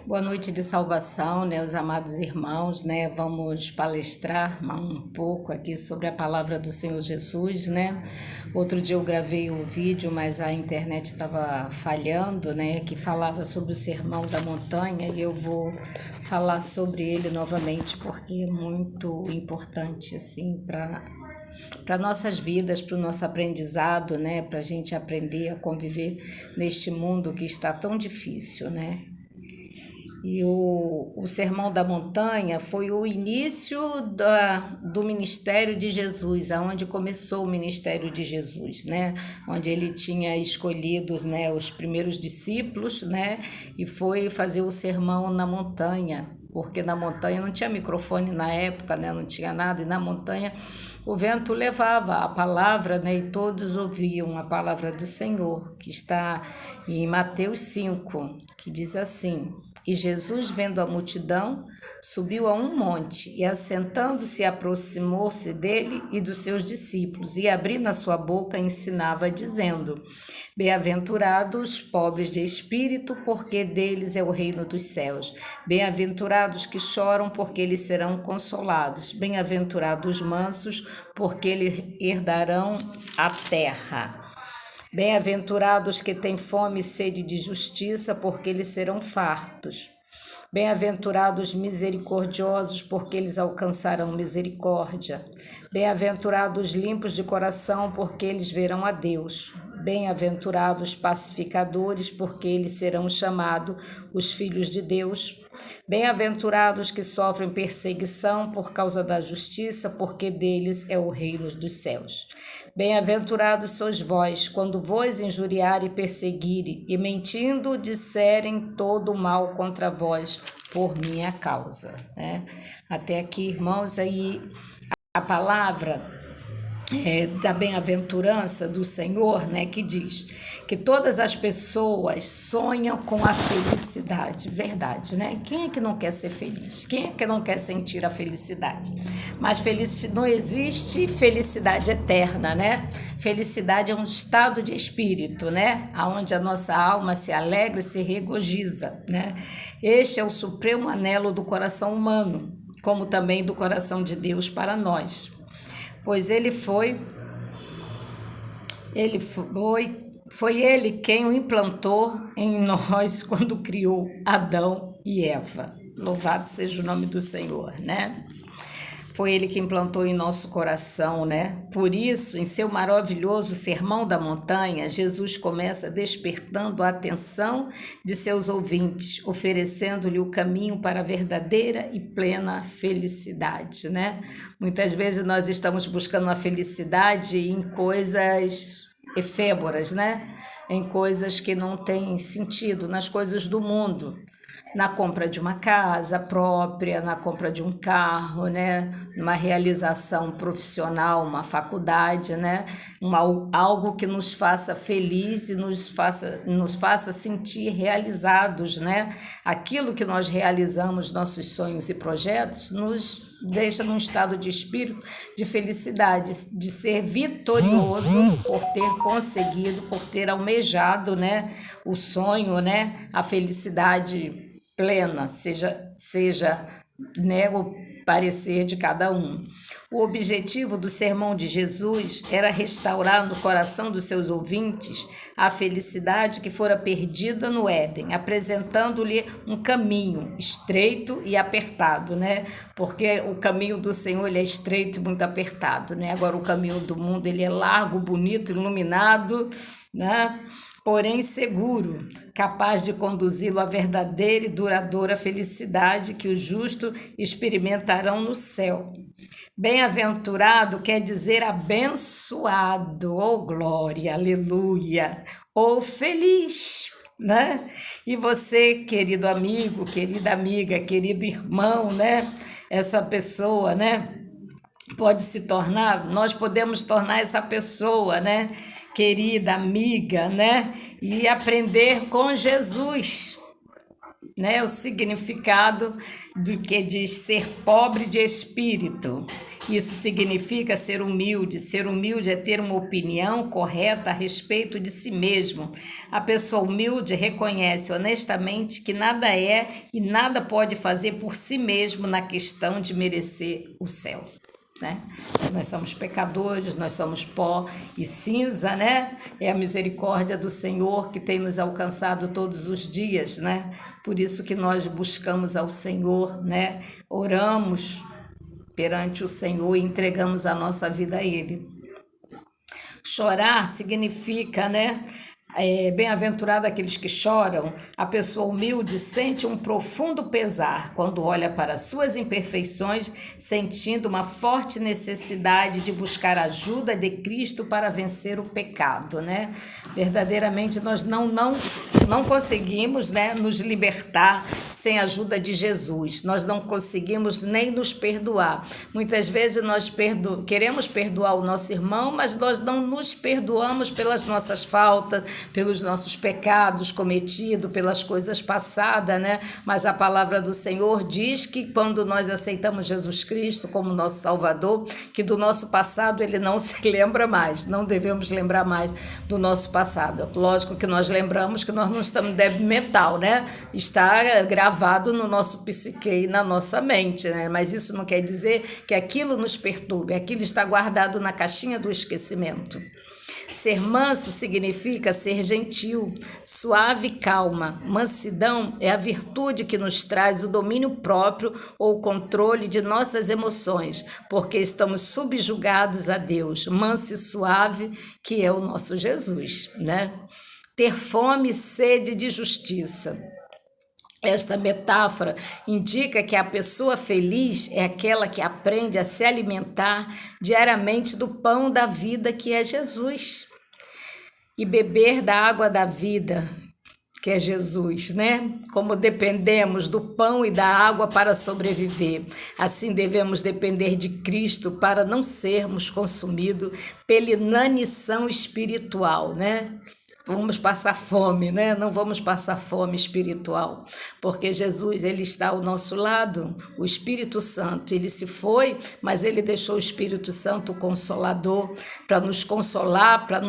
Boa noite de salvação, né, os amados irmãos, né? Vamos palestrar um pouco aqui sobre a palavra do Senhor Jesus, né? Outro dia eu gravei um vídeo, mas a internet estava falhando, né? Que falava sobre o Sermão da Montanha e eu vou falar sobre ele novamente porque é muito importante, assim, para nossas vidas, para o nosso aprendizado, né? Para a gente aprender a conviver neste mundo que está tão difícil, né? E o Sermão da Montanha foi o início do ministério de Jesus, aonde começou o ministério de Jesus, né? Onde ele tinha escolhido, né, os primeiros discípulos, né? E foi fazer o sermão na montanha, porque na montanha não tinha microfone na época, né? Não tinha nada, e na montanha o vento levava a palavra, né? E todos ouviam a palavra do Senhor, que está em Mateus 5, que diz assim: E Jesus, vendo a multidão, subiu a um monte, e assentando-se, aproximou-se dele e dos seus discípulos, e abrindo a sua boca, ensinava, dizendo: Bem-aventurados os pobres de espírito, porque deles é o reino dos céus. Bem-aventurados que choram, porque eles serão consolados. Bem-aventurados os mansos, porque eles herdarão a terra. Bem-aventurados que têm fome e sede de justiça, porque eles serão fartos. Bem-aventurados misericordiosos, porque eles alcançarão misericórdia. Bem-aventurados limpos de coração, porque eles verão a Deus. Bem-aventurados pacificadores, porque eles serão chamados os filhos de Deus. Bem-aventurados que sofrem perseguição por causa da justiça, porque deles é o reino dos céus. Bem-aventurados sois vós, quando vos injuriarem e perseguirem, e mentindo disserem todo o mal contra vós, por minha causa. Né? Até aqui, irmãos, aí a palavra da bem-aventurança do Senhor, né, que diz que todas as pessoas sonham com a felicidade, verdade, né? Quem é que não quer ser feliz? Quem é que não quer sentir a felicidade? Mas não existe felicidade eterna, né? Felicidade é um estado de espírito, né? Onde a nossa alma se alegra e se regozija, né? Este é o supremo anelo do coração humano, como também do coração de Deus para nós. Pois foi ele quem o implantou em nós quando criou Adão e Eva. Louvado seja o nome do Senhor, né? Foi ele que implantou em nosso coração, né? Por isso, em seu maravilhoso Sermão da Montanha, Jesus começa despertando a atenção de seus ouvintes, oferecendo-lhe o caminho para a verdadeira e plena felicidade, né? Muitas vezes nós estamos buscando a felicidade em coisas efêmeras, né? Em coisas que não têm sentido, nas coisas do mundo. Na compra de uma casa própria, na compra de um carro, né? Numa realização profissional, uma faculdade, né? Algo que nos faça feliz e nos faça sentir realizados, né? Aquilo que nós realizamos, nossos sonhos e projetos, nos deixa num estado de espírito de felicidade, de ser vitorioso por ter conseguido, por ter almejado, né? O sonho, né? A felicidade plena, seja né, o parecer de cada um. O objetivo do sermão de Jesus era restaurar no coração dos seus ouvintes a felicidade que fora perdida no Éden, apresentando-lhe um caminho estreito e apertado, né? Porque o caminho do Senhor ele é estreito e muito apertado, né? Agora o caminho do mundo ele é largo, bonito, iluminado, né? Porém seguro, capaz de conduzi-lo à verdadeira e duradoura felicidade que os justos experimentarão no céu. Bem-aventurado quer dizer abençoado, ou glória, aleluia, ou feliz, né? E você, querido amigo, querida amiga, querido irmão, né? Essa pessoa, né? Nós podemos tornar essa pessoa, né? Querida amiga, né? E aprender com Jesus, né? O significado do que diz ser pobre de espírito Isso significa ser humilde. Ser humilde é ter uma opinião correta a respeito de si mesmo. A pessoa humilde reconhece honestamente que nada é e nada pode fazer por si mesmo na questão de merecer o céu, né? Nós somos pecadores, nós somos pó e cinza, né? É a misericórdia do Senhor que tem nos alcançado todos os dias, né? Por isso que nós buscamos ao Senhor, né? Oramos perante o Senhor e entregamos a nossa vida a Ele. Chorar significa, né? Bem-aventurado aqueles que choram. A pessoa humilde sente um profundo pesar quando olha para suas imperfeições, sentindo uma forte necessidade de buscar a ajuda de Cristo para vencer o pecado, né? Verdadeiramente nós não conseguimos, né, nos libertar sem a ajuda de Jesus. Nós não conseguimos nem nos perdoar. Muitas vezes nós queremos perdoar o nosso irmão, mas nós não nos perdoamos pelas nossas faltas, pelos nossos pecados cometidos, pelas coisas passadas, né? Mas a palavra do Senhor diz que quando nós aceitamos Jesus Cristo como nosso Salvador, que do nosso passado Ele não se lembra mais, não devemos lembrar mais do nosso passado. Lógico que nós lembramos que nós não estamos débil mental, né? Está gravado no nosso psique e na nossa mente, né? Mas isso não quer dizer que aquilo nos perturbe, aquilo está guardado na caixinha do esquecimento. Ser manso significa ser gentil, suave e calma. Mansidão é a virtude que nos traz o domínio próprio ou o controle de nossas emoções, porque estamos subjugados a Deus. Manso e suave, que é o nosso Jesus, né? Ter fome e sede de justiça. Esta metáfora indica que a pessoa feliz é aquela que aprende a se alimentar diariamente do pão da vida que é Jesus e beber da água da vida que é Jesus, né? Como dependemos do pão e da água para sobreviver, assim devemos depender de Cristo para não sermos consumidos pela inanição espiritual, né? Vamos passar fome, né? Não vamos passar fome espiritual, porque Jesus, Ele está ao nosso lado, o Espírito Santo, Ele se foi, mas Ele deixou o Espírito Santo, o Consolador, para nos consolar, para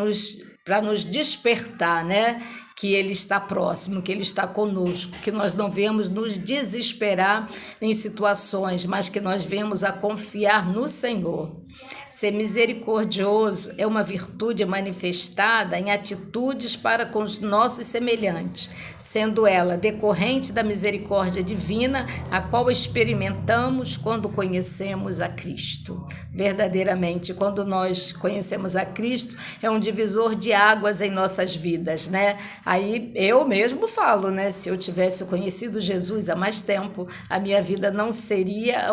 nos despertar, né? Que Ele está próximo, que Ele está conosco, que nós não venhamos nos desesperar em situações, mas que nós venhamos a confiar no Senhor. Ser misericordioso é uma virtude manifestada em atitudes para com os nossos semelhantes, sendo ela decorrente da misericórdia divina, a qual experimentamos quando conhecemos a Cristo. Verdadeiramente, quando nós conhecemos a Cristo, é um divisor de águas em nossas vidas, né? Aí eu mesmo falo, né? Se eu tivesse conhecido Jesus há mais tempo, a minha vida não seria,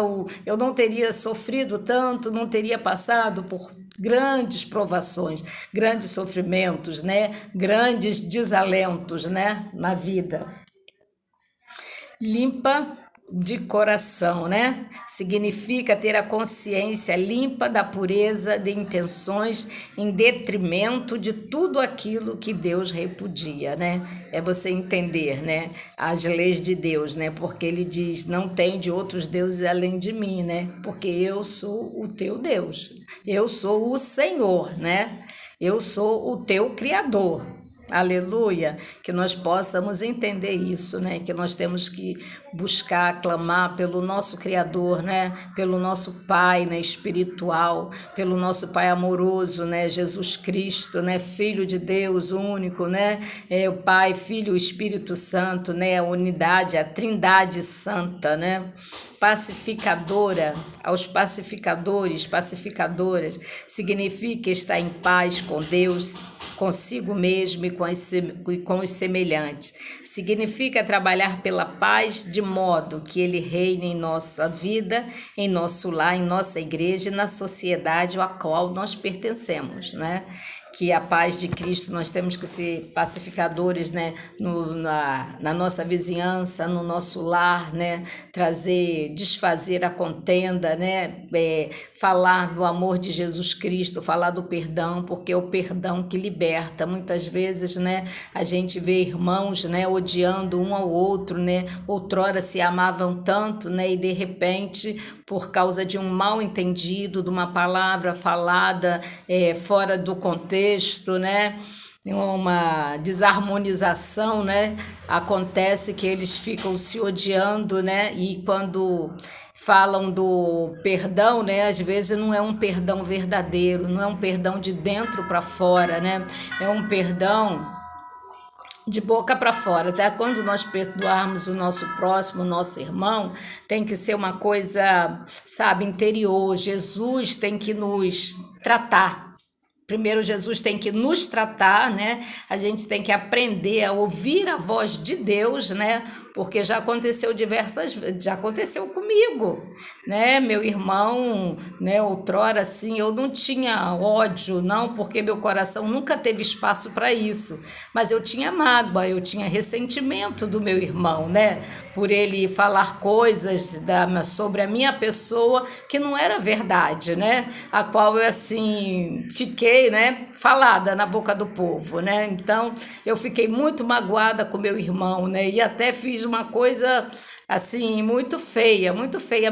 eu não teria sofrido tanto, não teria passado por grandes provações, grandes sofrimentos, né? Grandes desalentos, né? Na vida. Limpa de coração, né? Significa ter a consciência limpa da pureza de intenções em detrimento de tudo aquilo que Deus repudia, né? É você entender, né? As leis de Deus, né? Porque Ele diz, não tem de outros deuses além de mim, né? Porque eu sou o teu Deus, eu sou o Senhor, né? Eu sou o teu Criador. Aleluia, que nós possamos entender isso, né? Que nós temos que buscar, clamar pelo nosso Criador, né? Pelo nosso Pai, né? Espiritual, pelo nosso Pai amoroso, né? Jesus Cristo, né? Filho de Deus único, né? O Pai, Filho, o Espírito Santo, né? A unidade, a Trindade Santa, né? Pacificadora, aos pacificadores, pacificadoras, significa estar em paz com Deus, consigo mesmo e com os semelhantes. Significa trabalhar pela paz de modo que Ele reine em nossa vida, em nosso lar, em nossa igreja e na sociedade a qual nós pertencemos, né? que a paz de Cristo, nós temos que ser pacificadores, né, na nossa vizinhança, no nosso lar, né, desfazer a contenda, né, falar do amor de Jesus Cristo, falar do perdão, porque é o perdão que liberta. Muitas vezes, né, a gente vê irmãos, né, odiando um ao outro, né, outrora se amavam tanto, né, e de repente, por causa de um mal entendido, de uma palavra falada fora do contexto, né, uma desarmonização, né, acontece que eles ficam se odiando, né, e quando falam do perdão, né, às vezes não é um perdão verdadeiro, não é um perdão de dentro para fora, né, é um perdão de boca para fora. Até quando nós perdoarmos o nosso próximo, o nosso irmão, tem que ser uma coisa, sabe, interior. Jesus tem que nos tratar. Primeiro, Jesus tem que nos tratar, né? A gente tem que aprender a ouvir a voz de Deus, né? Porque já aconteceu diversas vezes, já aconteceu comigo, né? Meu irmão, né? Outrora, assim, eu não tinha ódio, não, porque meu coração nunca teve espaço para isso. Mas eu tinha mágoa, eu tinha ressentimento do meu irmão, né? Por ele falar coisas sobre a minha pessoa que não era verdade, né? A qual eu, assim, fiquei, né, falada na boca do povo, né? Então, eu fiquei muito magoada com meu irmão, né? E até fiz uma coisa, assim, muito feia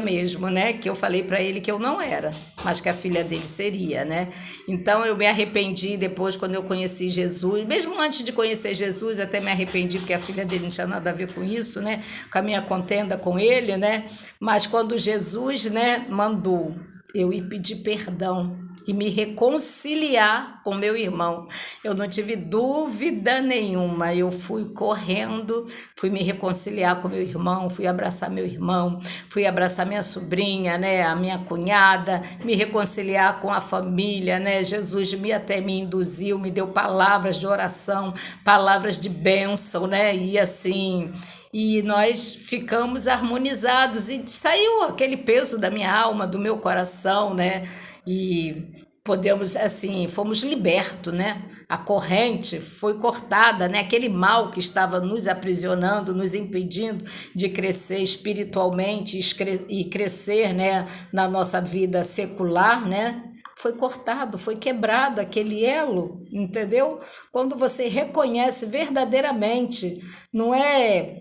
mesmo, né? Que eu falei para ele que eu não era, mas que a filha dele seria, né? Então, eu me arrependi depois, quando eu conheci Jesus. Mesmo antes de conhecer Jesus, até me arrependi, porque a filha dele não tinha nada a ver com isso, né? Com a minha contenda com ele, né? Mas quando Jesus, né, mandou eu ir pedir perdão e me reconciliar com meu irmão, eu não tive dúvida nenhuma, eu fui correndo, fui me reconciliar com meu irmão, fui abraçar meu irmão, fui abraçar minha sobrinha, né, a minha cunhada, me reconciliar com a família, né, Jesus até me induziu, me deu palavras de oração, palavras de bênção, né, e assim... E nós ficamos harmonizados e saiu aquele peso da minha alma, do meu coração, né? E podemos, assim, fomos libertos, né? A corrente foi cortada, né? Aquele mal que estava nos aprisionando, nos impedindo de crescer espiritualmente e crescer, né, na nossa vida secular, né? Foi cortado, foi quebrado aquele elo, entendeu? Quando você reconhece verdadeiramente, não é...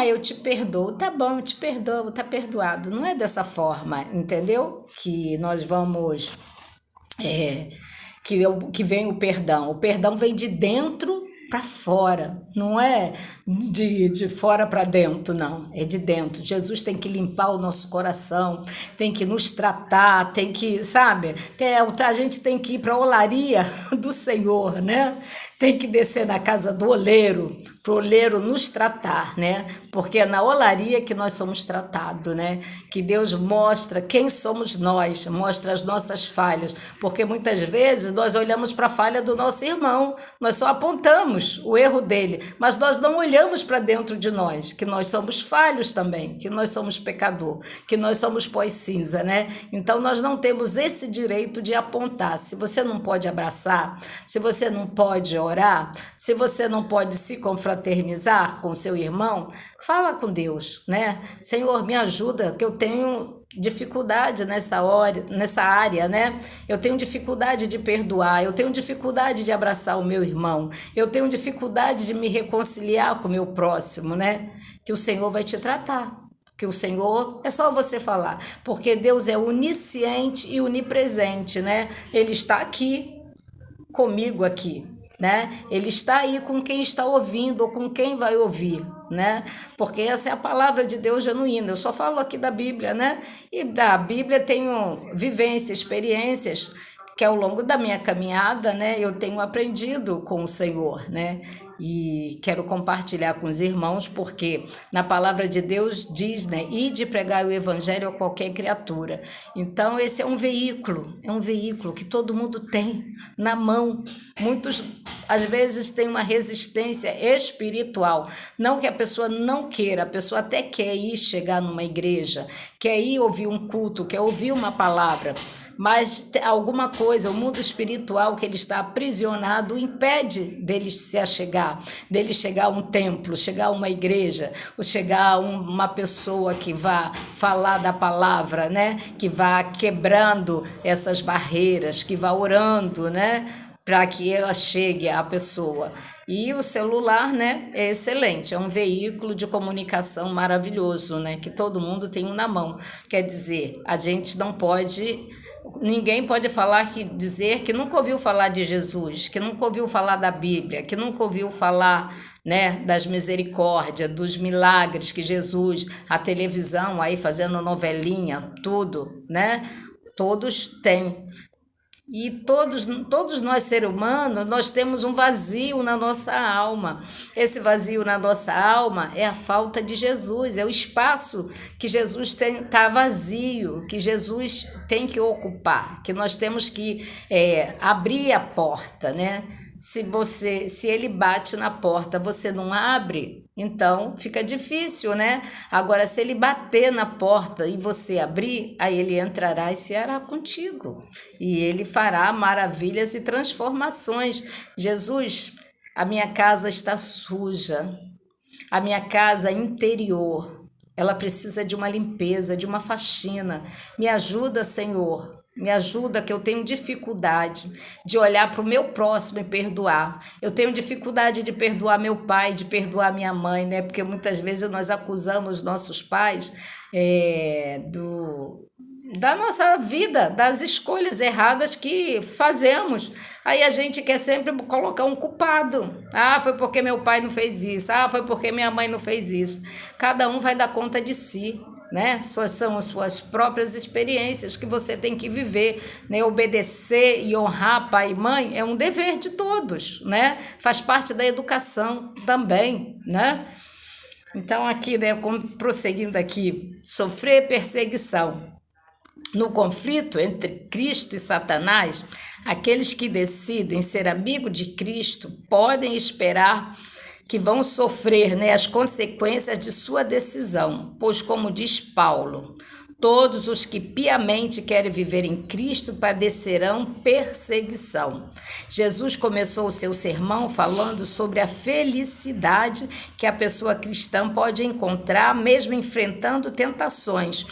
eu te perdoo, tá bom, eu te perdoo, tá perdoado. Não é dessa forma, entendeu? Que nós vamos, que vem o perdão. O perdão vem de dentro para fora, não é de fora para dentro, não, é de dentro. Jesus tem que limpar o nosso coração, tem que nos tratar, tem que, sabe, a gente tem que ir para a olaria do Senhor, né? Tem que descer na casa do oleiro, para o oleiro nos tratar, né? Porque é na olaria que nós somos tratados, né? Que Deus mostra quem somos nós, mostra as nossas falhas, porque muitas vezes nós olhamos para a falha do nosso irmão, nós só apontamos o erro dele, mas nós não olhamos para dentro de nós, que nós somos falhos também, que nós somos pecador, que nós somos pós-cinza, né? Então nós não temos esse direito de apontar. Se você não pode abraçar, se você não pode orar, se você não pode se confraternizar com seu irmão, fala com Deus, né? Senhor, me ajuda, que eu tenho dificuldade nessa área, né? Eu tenho dificuldade de perdoar, eu tenho dificuldade de abraçar o meu irmão, eu tenho dificuldade de me reconciliar com o meu próximo, né? Que o Senhor vai te tratar. Que o Senhor, é só você falar, porque Deus é onisciente e onipresente, né? Ele está aqui, comigo aqui, né? Ele está aí com quem está ouvindo ou com quem vai ouvir, né? Porque essa é a palavra de Deus genuína. Eu só falo aqui da Bíblia, né? E da Bíblia tenho vivências, experiências que ao longo da minha caminhada, né, eu tenho aprendido com o Senhor, né? E quero compartilhar com os irmãos, porque na palavra de Deus diz, né, ide pregar o evangelho a qualquer criatura. Então esse é um veículo que todo mundo tem na mão. Muitos às vezes tem uma resistência espiritual, não que a pessoa não queira, a pessoa até quer ir chegar numa igreja, quer ir ouvir um culto, quer ouvir uma palavra, mas alguma coisa, o mundo espiritual que ele está aprisionado impede dele se achegar, dele chegar a um templo, chegar a uma igreja, ou chegar a uma pessoa que vá falar da palavra, né? Que vá quebrando essas barreiras, que vá orando, né? Para que ela chegue à pessoa. E o celular, né, é excelente, é um veículo de comunicação maravilhoso, né, que todo mundo tem um na mão. Quer dizer, a gente não pode, ninguém pode dizer que nunca ouviu falar de Jesus, que nunca ouviu falar da Bíblia, que nunca ouviu falar, né, das misericórdias, dos milagres que Jesus, a televisão aí fazendo novelinha, tudo, né, todos têm. E todos nós, seres humanos, nós temos um vazio na nossa alma. Esse vazio na nossa alma é a falta de Jesus, é o espaço que Jesus está vazio, que Jesus tem que ocupar, que nós temos que abrir a porta, né? Se ele bate na porta, você não abre, então fica difícil, né? Agora, se ele bater na porta e você abrir, aí ele entrará e ceará contigo. E ele fará maravilhas e transformações. Jesus, a minha casa está suja, a minha casa interior, ela precisa de uma limpeza, de uma faxina. Me ajuda, Senhor. Me ajuda, que eu tenho dificuldade de olhar para o meu próximo e perdoar. Eu tenho dificuldade de perdoar meu pai, de perdoar minha mãe, né? Porque muitas vezes nós acusamos nossos pais da nossa vida, das escolhas erradas que fazemos. Aí a gente quer sempre colocar um culpado. Ah, foi porque meu pai não fez isso. Ah, foi porque minha mãe não fez isso. Cada um vai dar conta de si, né? São as suas próprias experiências que você tem que viver, né? Obedecer e honrar pai e mãe é um dever de todos, né? Faz parte da educação também, né? Então aqui, né, prosseguindo aqui, sofrer perseguição. No conflito entre Cristo e Satanás, aqueles que decidem ser amigo de Cristo podem esperar que vão sofrer, né, as consequências de sua decisão, pois, como diz Paulo, todos os que piamente querem viver em Cristo padecerão perseguição. Jesus começou o seu sermão falando sobre a felicidade que a pessoa cristã pode encontrar mesmo enfrentando tentações,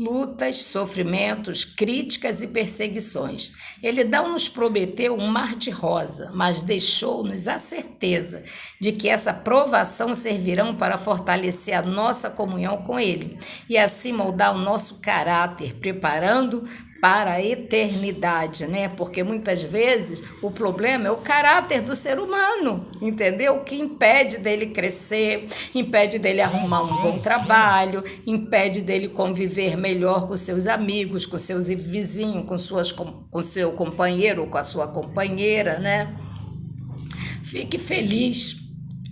lutas, sofrimentos, críticas e perseguições. Ele não nos prometeu um mar de rosa, mas deixou-nos a certeza de que essa provação servirão para fortalecer a nossa comunhão com Ele e assim moldar o nosso caráter, preparando para a eternidade, né? Porque muitas vezes o problema é o caráter do ser humano, entendeu? O que impede dele crescer, impede dele arrumar um bom trabalho, impede dele conviver melhor com seus amigos, com seus vizinhos, com seu companheiro, com a sua companheira, né? Fique feliz,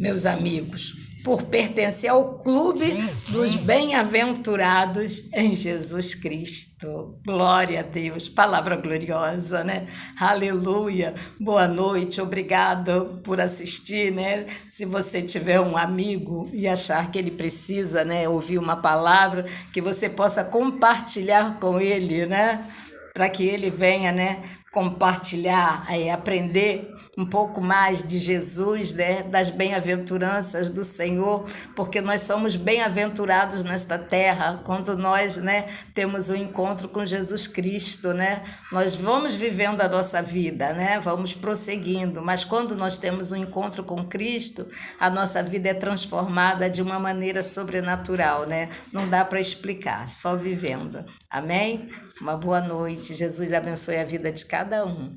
meus amigos, por pertencer ao clube dos bem-aventurados em Jesus Cristo. Glória a Deus, palavra gloriosa, né? Aleluia, boa noite, obrigado por assistir, né? Se você tiver um amigo e achar que ele precisa, né, ouvir uma palavra, que você possa compartilhar com ele, né? Para que ele venha, né, compartilhar, aprender um pouco mais de Jesus, né, das bem-aventuranças do Senhor, porque nós somos bem-aventurados nesta terra quando nós, né, temos um encontro com Jesus Cristo, né? Nós vamos vivendo a nossa vida, né? Vamos prosseguindo, mas quando nós temos um encontro com Cristo, a nossa vida é transformada de uma maneira sobrenatural, né? Não dá para explicar, só vivendo. Amém? Uma boa noite. Jesus abençoe a vida de cada um.